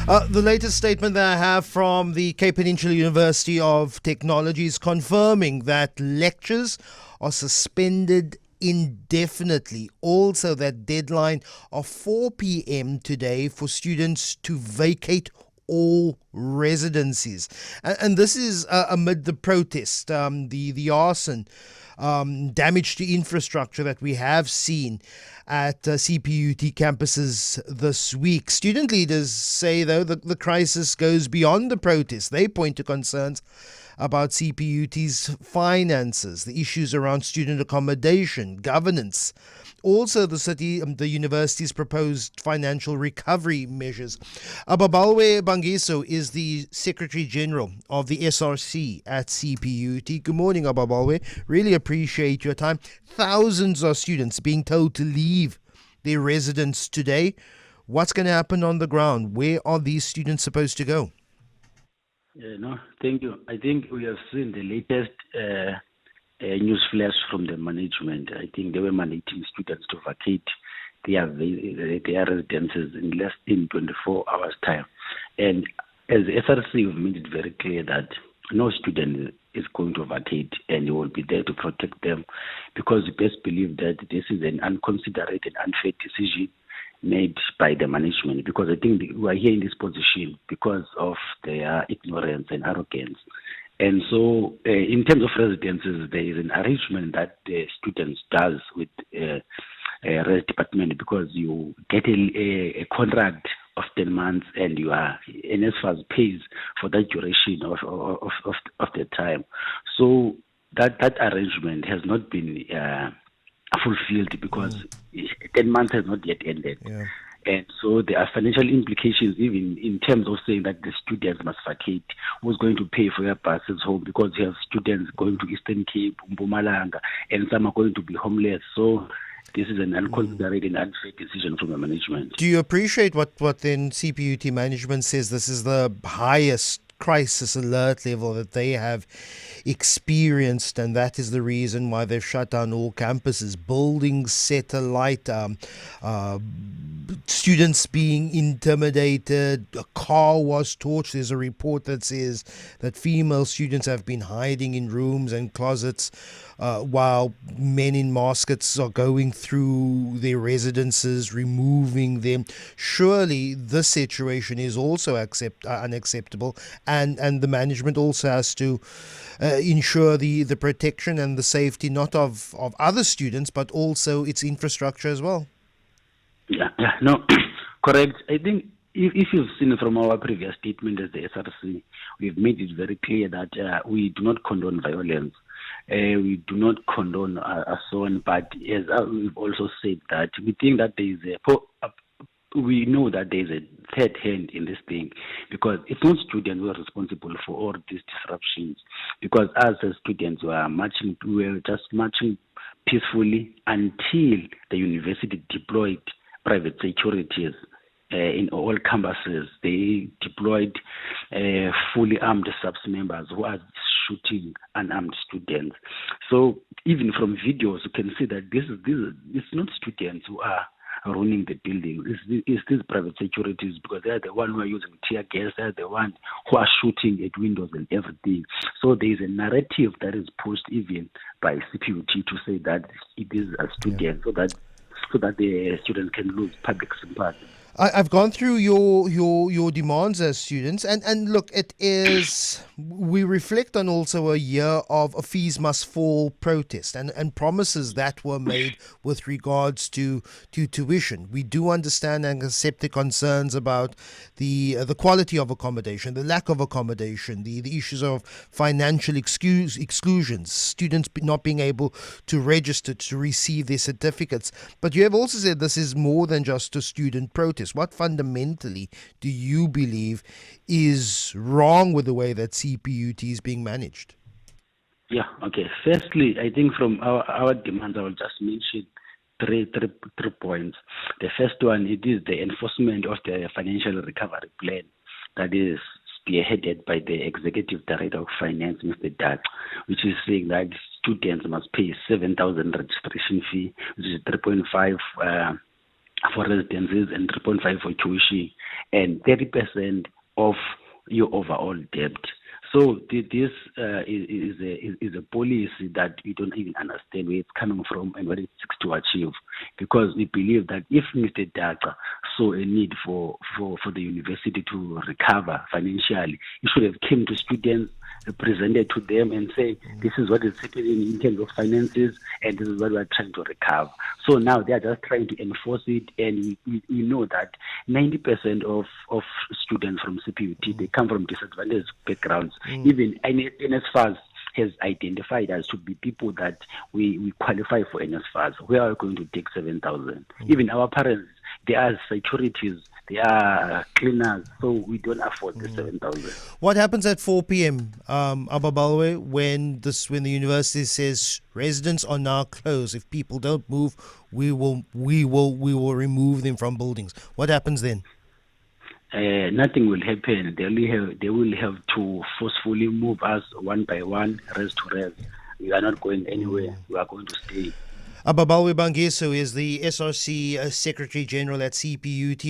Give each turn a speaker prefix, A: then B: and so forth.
A: The latest statement that I have from the Peninsula University of Technology is confirming that lectures are suspended indefinitely. Also, that deadline of 4 p.m. today for students to vacate all residencies. And this is amid the protest, the arson, damage to infrastructure that we have seen at CPUT campuses this week. Student leaders say, though, that the crisis goes beyond the protest. They point to concerns about CPUT's finances, the issues around student accommodation, governance, also the university's proposed financial recovery measures. Ababalwe Bangiso is the Secretary General of the SRC at CPUT. Good morning, Ababalwe. Really appreciate your time. Thousands of students being told to leave their residence today. What's going to happen on the ground? Where are these students supposed to go?
B: Thank you. I think we have seen the latest news flash from the management. I think they were mandating students to vacate their residences in less than 24 hours' time. And as the SRC, we've made it very clear that no student is going to vacate, and we will be there to protect them, because we best believe that this is an unconsiderate and unfair decision made by the management, because I think we are here in this position because of their ignorance and arrogance. And so in terms of residences, there is an arrangement that the students does with a res department, because you get a contract of 10 months and you are NSFAS pays for that duration of the time. So that arrangement has not been fulfilled, because 10 months has not yet ended. Yeah. And so there are financial implications even in terms of saying that the students must vacate. Who's going to pay for their buses home, because you have students going to Eastern Cape, Mpumalanga, and some are going to be homeless. So this is an unconsidered and unfair decision from the management.
A: Do you appreciate what then CPUT management says this is the highest crisis alert level that they have experienced, and that is the reason why they've shut down all campuses, buildings set alight, students being intimidated, a car was torched. There's a report that says that female students have been hiding in rooms and closets while men in muskets are going through their residences, removing them. Surely this situation is also unacceptable, and the management also has to ensure the protection and the safety not of other students, but also its infrastructure as well.
B: No, correct. I think if you've seen from our previous statement as the SRC, we've made it very clear that we do not condone violence. We do not condone assault, but as we've also said that we think that there is we know that there is a third hand in this thing, because it's not students who are responsible for all these disruptions. Because us as students we were just marching peacefully until the university deployed private securities in all campuses. They deployed fully armed SAPS members who are shooting unarmed students. So even from videos, you can see that it's not students who are running the building. It's these private securities, because they are the one who are using tear gas. They are the one who are shooting at windows and everything. So there is a narrative that is pushed even by CPUT to say that it is a student, so that the students can lose public sympathy.
A: I've gone through your demands as students, and look, it is, we reflect on also a year of a fees must fall protest and promises that were made with regards to tuition. We do understand and accept the concerns about the quality of accommodation, the lack of accommodation, the issues of financial exclusions, students not being able to register to receive their certificates. But you have also said this is more than just a student protest. What fundamentally do you believe is wrong with the way that CPUT is being managed?
B: Yeah, okay. Firstly, I think from our demands, I will just mention three points. The first one, it is the enforcement of the financial recovery plan that is spearheaded by the Executive Director of Finance, Mr. Dutch, which is saying that students must pay 7,000 registration fee, which is 3.5 for residences and 3.5 for tuition, and 30% of your overall debt. So this is a policy that we don't even understand where it's coming from and what it seeks to achieve, because we believe that if Mr. Daca saw a need for the university to recover financially, he should have came to students, presented to them and say, this is what is happening in terms of finances and this is what we are trying to recover. So now they are just trying to enforce it, and we know that 90% of students from CPUT, they come from disadvantaged backgrounds. Even NSFAS has identified us to be people that we qualify for NSFAS. We are going to take 7,000. Even our parents, they are securities, they are cleaners, so we don't afford the 7,000.
A: What happens at 4 p.m., Ababalwe, when the university says residents are now closed? If people don't move, we will remove them from buildings. What happens then?
B: Nothing will happen. They will have to forcefully move us one by one, rest to rest. We are not going anywhere. We are going to stay.
A: Ababalwe Bangiso is the SRC Secretary General at CPUT.